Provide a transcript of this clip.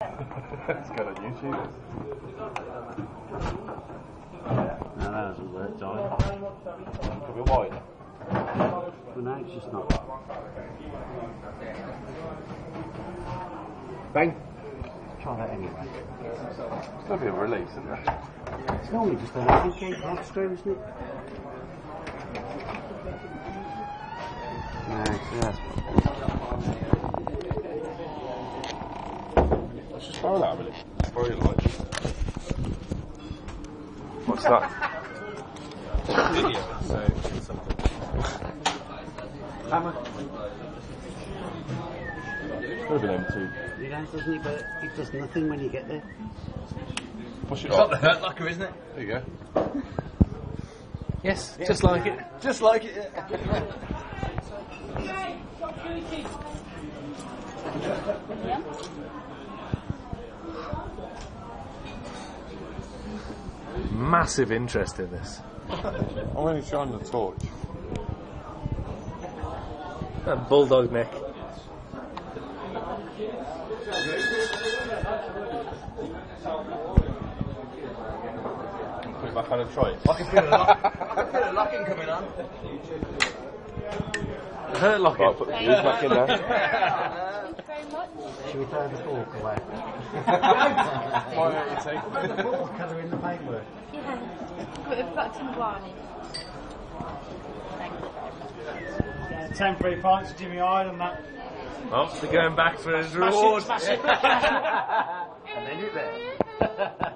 It's got on YouTube. No, that hasn't worked either. Could be wider. Well, no, it's just not. Bang. Try that anyway. There'll be a release, isn't there? It's normally just an open key half screw, isn't it? No, so that's Let's just borrow that a minute. Borrow your light. What's that? Video, so something. Hammer. Could have been M2. it has, doesn't it? But it does nothing when you get there. Push it It's not off. the hurt locker, isn't it? There you go. Yes, just like it. Just like it. Massive interest in this. I'm only shining the torch. That bulldog neck. Put it back on and try it. I can feel a locking coming on. Hurt locking. Right, put the fuse back in there. Thank you very much. Should we throw the fork away? Why don't you take The ball colour in the paintwork. Yeah. We've got some varnish. Thank you. 10 free pints, Jimmy Ireland, that. Oh, they're going back for his reward. Smash it. And then you're there.